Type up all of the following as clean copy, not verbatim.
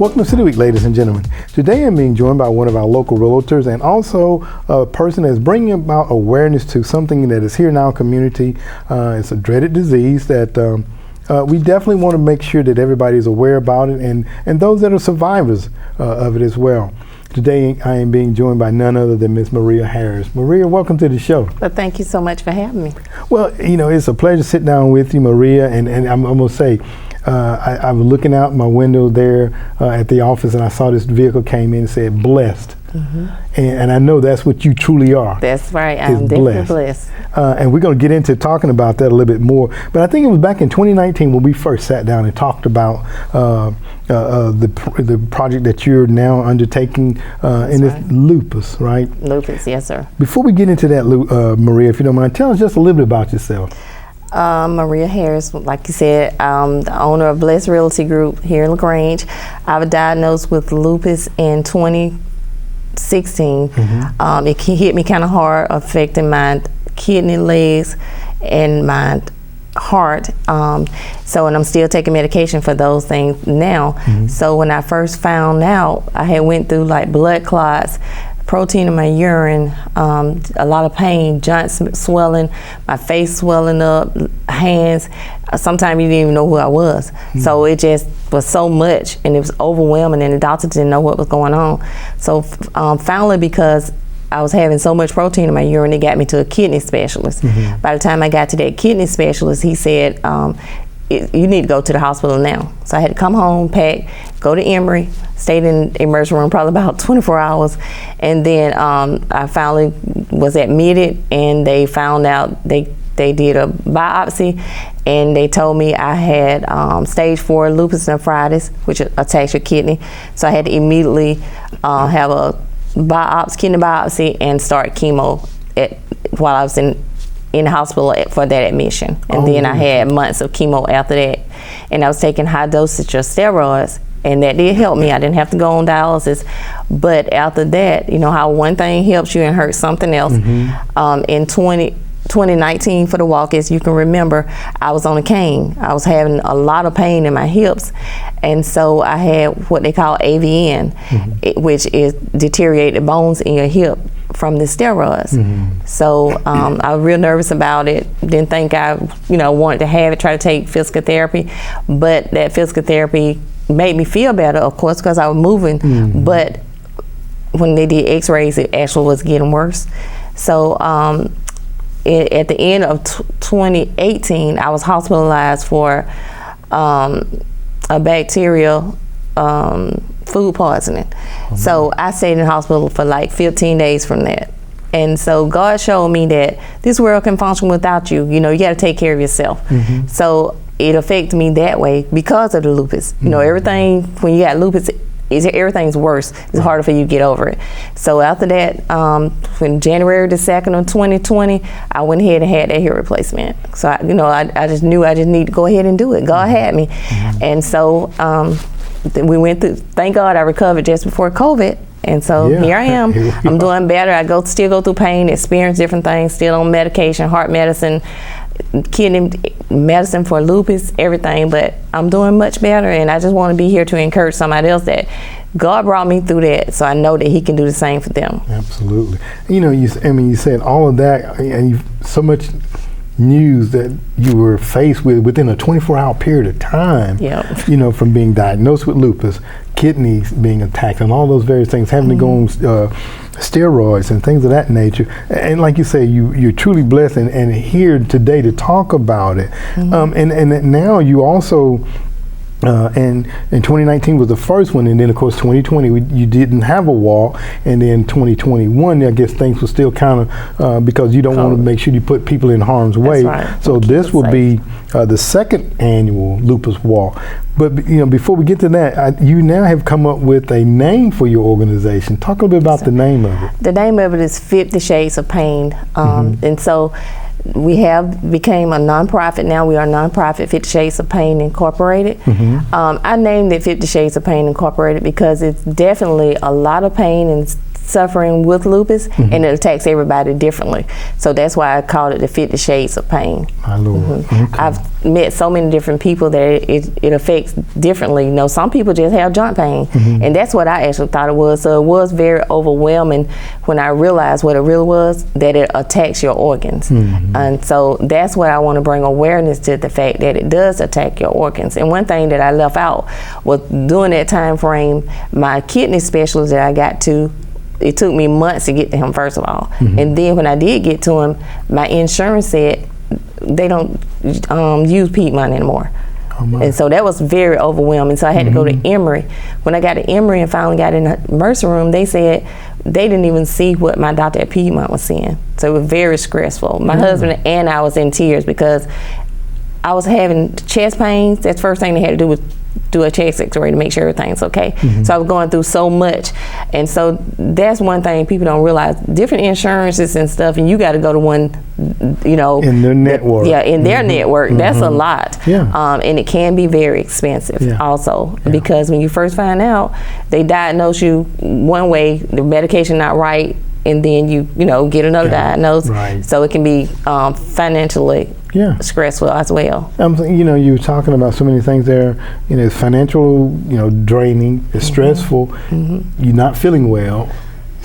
Welcome to City Week, ladies and gentlemen. Today I'm being joined by one of our local realtors and also a person that's bringing about awareness to something that is here in our community. It's a dreaded disease that we definitely want to make sure that everybody is aware about it and those that are survivors of it as well. Today I am being joined by none other than Miss Maria Harris. Maria, welcome to the show. Well, thank you so much for having me. Well, you know, it's a pleasure to sit down with you, Maria, and I'm going to say, I was looking out my window there at the office and I saw this vehicle came in and said blessed. Mm-hmm. And I know that's what you truly are. That's right. I'm definitely blessed. And we're going to get into talking about that a little bit more. But I think it was back in 2019 when we first sat down and talked about the project that you're now undertaking in this lupus, right? Lupus, yes, sir. Before we get into that, Maria, if you don't mind, tell us just a little bit about yourself. Maria Harris, like you said, I'm the owner of Blessed Realty Group here in LaGrange. I was diagnosed with lupus in 2016. Mm-hmm. It hit me kind of hard, affecting my kidney, legs, and my heart. And I'm still taking medication for those things now. Mm-hmm. So when I first found out, I had went through like blood clots, protein in my urine, a lot of pain, joints swelling, my face swelling up, hands. Sometimes you didn't even know who I was. Mm-hmm. So it just was so much and it was overwhelming and the doctor didn't know what was going on. So finally, because I was having so much protein in my urine, they got me to a kidney specialist. Mm-hmm. By the time I got to that kidney specialist, he said, you need to go to the hospital now. So I had to come home, pack, go to Emory, stayed in the emergency room probably about 24 hours. And then I finally was admitted and they found out, they did a biopsy and they told me I had stage 4 lupus nephritis, which attacks your kidney. So I had to immediately have a kidney biopsy and start chemo while I was in the hospital for that admission. And then I had months of chemo after that. And I was taking high dosage of steroids and that did help me. I didn't have to go on dialysis. But after that, you know how one thing helps you and hurts something else. Mm-hmm. In 2019 for the walk, as you can remember, I was on a cane. I was having a lot of pain in my hips. And so I had what they call AVN, mm-hmm. Which is deteriorated bones in your hip from the steroids. Mm-hmm. So I was real nervous about it. Didn't think I, wanted to have it, try to take physical therapy. But that physical therapy made me feel better, of course, because I was moving. Mm-hmm. But when they did x-rays, it actually was getting worse. So at the end of 2018, I was hospitalized for a bacterial food poisoning. Mm-hmm. So I stayed in the hospital for like 15 days from that. And so God showed me that this world can function without you. You got to take care of yourself. Mm-hmm. So it affected me that way because of the lupus. Mm-hmm. Everything, when you got lupus, everything's worse. It's harder for you to get over it. So after that, when January the 2nd of 2020, I went ahead and had that hip replacement. So I just knew I just need to go ahead and do it. God had me. Mm-hmm. And so we went through, thank God I recovered just before COVID. And so here I am. I'm doing better. I still go through pain, experience different things, still on medication, heart medicine, kidney medicine for lupus, everything, but I'm doing much better, and I just want to be here to encourage somebody else that God brought me through that, so I know that He can do the same for them. Absolutely. You said all of that, and so much news that you were faced with within a 24-hour period of time. Yep. From being diagnosed with lupus, kidneys being attacked, and all those various things, having mm-hmm. to go on steroids and things of that nature. And like you say, you're truly blessed and here today to talk about it. Mm-hmm. And now you also, and 2019 was the first one, and then of course 2020 you didn't have a walk, and then 2021 I guess things were still kind of because you don't want to make sure you put people in harm's way. Right. So this will be the second annual Lupus Walk. But before we get to that, you now have come up with a name for your organization. Talk a little bit about the name of it. The name of it is 50 Shades of Pain, mm-hmm. and so we have became a nonprofit now. We are a nonprofit, 50 Shades of Pain Incorporated. Mm-hmm. I named it 50 Shades of Pain Incorporated because it's definitely a lot of pain and suffering with lupus, and it attacks everybody differently. So that's why I called it the 50 Shades of Pain. My Lord. I've met so many different people that it affects differently. You know, some people just have joint pain, and that's what I actually thought it was. So it was very overwhelming when I realized what it really was, that it attacks your organs. And so that's what I want to bring awareness to, the fact that it does attack your organs. And one thing that I left out was, during that time frame, my kidney specialist that I got to, it took me months to get to him, first of all. And then when I did get to him, my insurance said they don't use Piedmont anymore. And so that was very overwhelming. So I had to go to Emory. When I got to Emory and finally got in the emergency room, they said they didn't even see what my doctor at Piedmont was seeing. So it was very stressful. My husband and I was in tears because I was having chest pains. That's the first thing they had to do was do a chest x-ray to make sure everything's okay. So I was going through so much. And so that's one thing people don't realize. Different insurances and stuff, and you got to go to one, you know. In their network. In their network. That's a lot. And it can be very expensive also. Because when you first find out, they diagnose you one way, the medication not right, and then you know, get another diagnosis. So it can be financially stressful as well. You know, you were talking about so many things there. You know, it's financial, you know, draining, it's stressful, you're not feeling well,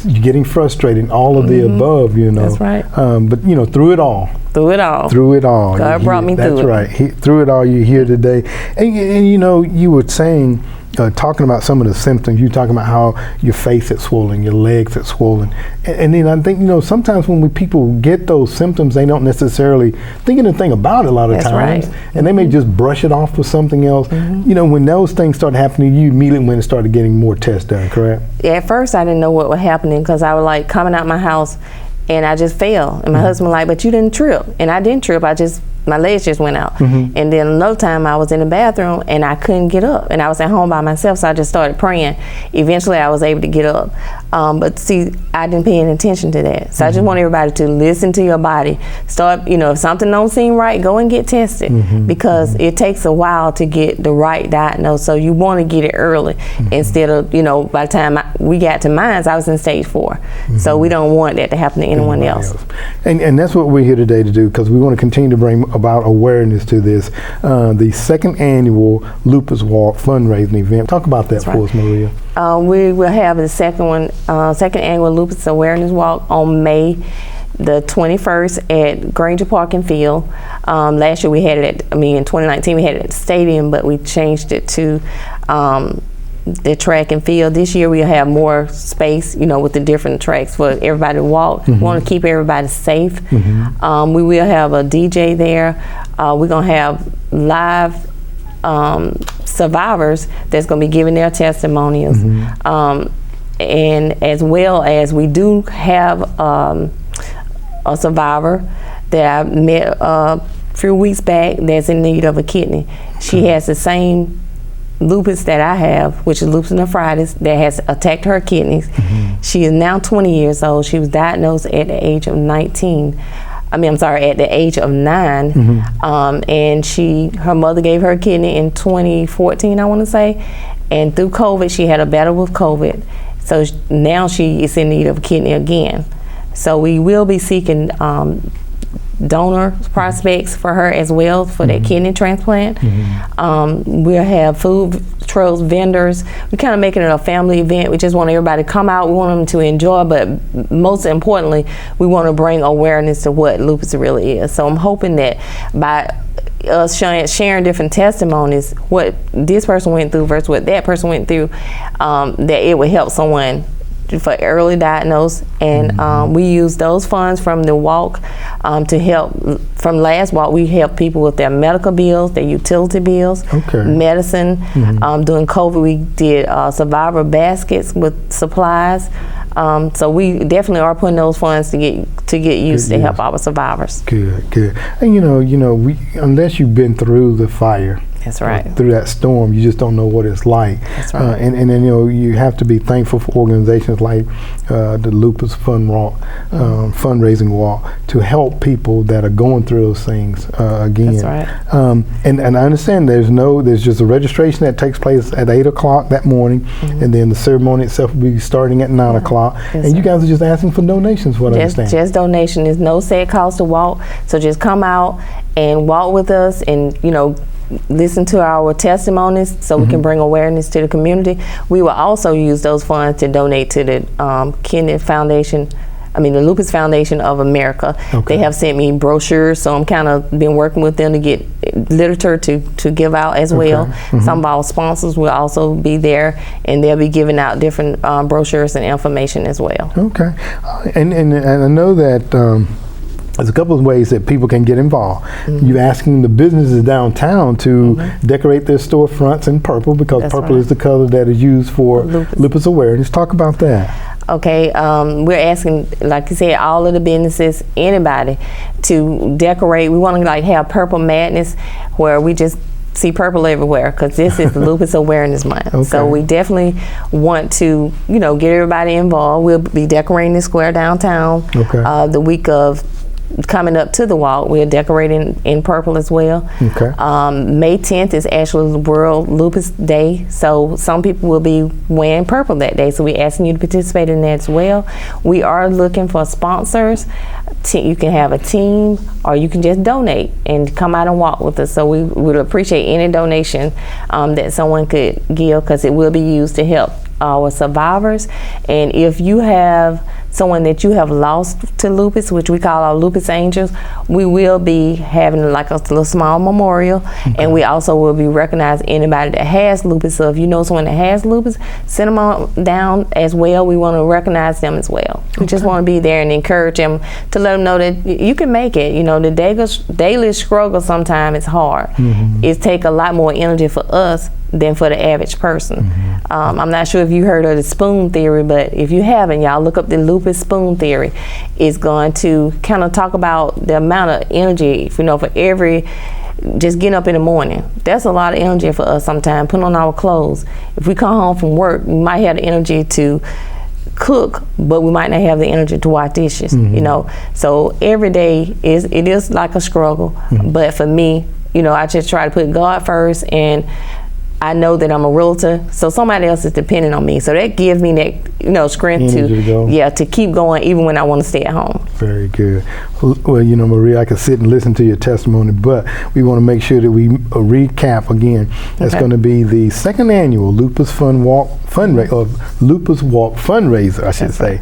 you're getting frustrated, all of the above, you know. That's right. But, you know, through it all. God brought me through it. That's right. Through it all, you're here today. And you know, you were saying, talking about some of the symptoms, you talking about how your face is swollen, your legs are swollen. And then I think, you know, sometimes when people get those symptoms, they don't necessarily think anything about it a lot of times. And they may just brush it off with something else. You know, when those things started happening to you, immediately when it started getting more tests done, correct? At first, I didn't know what was happening because I was like coming out my house and I just fell. And my husband was like, but you didn't trip. And I didn't trip, my legs just went out. And then another time I was in the bathroom and I couldn't get up. And I was at home by myself, so I just started praying. Eventually I was able to get up. But see, I didn't pay any attention to that. So I just want everybody to listen to your body. Start, you know, if something don't seem right, go and get tested. Because it takes a while to get the right diagnosis. So you want to get it early instead of, you know, by the time we got to mine, I was in stage 4. So we don't want that to happen to anyone else. And that's what we're here today to do, because we want to continue to bring about awareness to this. The second annual Lupus Walk fundraising event. Talk about that for us, Maria. We will have the second annual Lupus Awareness Walk on May the 21st at Granger Park and Field. Last year we had it at, in 2019 we had it at the stadium, but we changed it to the track and field. This year we'll have more space, you know, with the different tracks for everybody to walk. We want to keep everybody safe. We will have a DJ there. We're going to have live survivors that's going to be giving their testimonials. And as well as we do have a survivor that I met a few weeks back that's in need of a kidney. She has the same lupus that I have, which is lupus nephritis, that has attacked her kidneys. She is now 20 years old. She was diagnosed at the age of 19. at the age of 9. And her mother gave her a kidney in 2014, I want to say. And through COVID, she had a battle with COVID. So now she is in need of a kidney again. So we will be seeking donor prospects for her as well for that kidney transplant. We'll have food trucks, vendors. We're kind of making it a family event. We just want everybody to come out. We want them to enjoy, but most importantly, we want to bring awareness to what lupus really is. So I'm hoping that by us sharing different testimonies, what this person went through versus what that person went through, that it would help someone for early diagnosis. And we use those funds from the walk to help. From last walk, we help people with their medical bills, their utility bills, medicine. During COVID, we did survivor baskets with supplies. So we definitely are putting those funds to get used to help our survivors. Good. And you know, unless you've been through the fire, That's right. Through that storm, you just don't know what it's like. That's right. And then you have to be thankful for organizations like the Lupus fundraising walk to help people that are going through those things again. That's right. And I understand there's just a registration that takes place at 8 o'clock that morning, and then the ceremony itself will be starting at 9 o'clock. And you guys are just asking for donations, what I understand. Just donation. There's no set cost to walk, so just come out and walk with us, and listen to our testimonies so we can bring awareness to the community. We will also use those funds to donate to the the Lupus Foundation of America. Okay. They have sent me brochures, so I'm kind of been working with them to get literature to give out as well. Some of our sponsors will also be there, and they'll be giving out different brochures and information as well. Okay. And I know that there's a couple of ways that people can get involved. You asking the businesses downtown to decorate their storefronts in purple, because purple is the color that is used for lupus awareness. Talk about that. Okay, we're asking, like you said, all of the businesses, anybody, to decorate. We want to have Purple Madness, where we just see purple everywhere, because this is the Lupus Awareness Month. Okay. So we definitely want to, get everybody involved. We'll be decorating the square downtown the week of coming up to the walk. We're decorating in purple as well. Okay. May 10th is actually the World Lupus Day, so some people will be wearing purple that day, so we're asking you to participate in that as well. We are looking for sponsors. You can have a team, or you can just donate and come out and walk with us. So we would appreciate any donation that someone could give, because it will be used to help our survivors. And if you have someone that you have lost to lupus, which we call our Lupus Angels, we will be having like a little small memorial, and we also will be recognizing anybody that has lupus. So if you know someone that has lupus, send them on down as well. We want to recognize them as well. We just want to be there and encourage them, to let them know that you can make it. The daily struggle sometimes is hard. It takes a lot more energy for us than for the average person. I'm not sure if you heard of the spoon theory, but if you haven't, y'all look up the lupus spoon theory. It's going to kind of talk about the amount of energy, for every, just getting up in the morning. That's a lot of energy for us sometimes, putting on our clothes. If we come home from work, we might have the energy to cook, but we might not have the energy to wash dishes, So every day it is like a struggle, but for me, I just try to put God first, and I know that I'm a realtor, so somebody else is depending on me. So that gives me that, strength to keep going even when I want to stay at home. Very good. Well, Maria, I could sit and listen to your testimony, but we want to make sure that we recap again. That's going to be the second annual Lupus Walk fundraiser, I should say.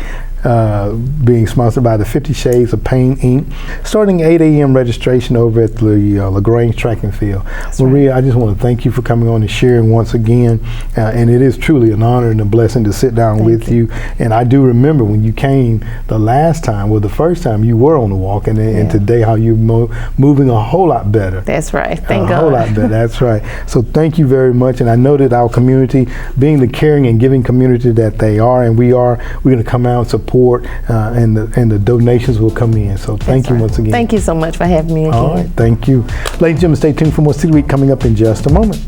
Being sponsored by the 50 Shades of Pain, Inc. Starting 8 a.m. registration over at the LaGrange Track and Field. Maria, I just want to thank you for coming on and sharing once again. And it is truly an honor and a blessing to sit down with you. And I do remember when you came the last time, the first time you were on the walk, and today how you're moving a whole lot better. That's right. Thank God. A whole lot better. That's right. So thank you very much. And I know that our community, being the caring and giving community that they are, and we're going to come out and support, and the donations will come in. So thank you once again. Thank you so much for having me again. All right, thank you. Ladies and gentlemen, stay tuned for more City Week coming up in just a moment.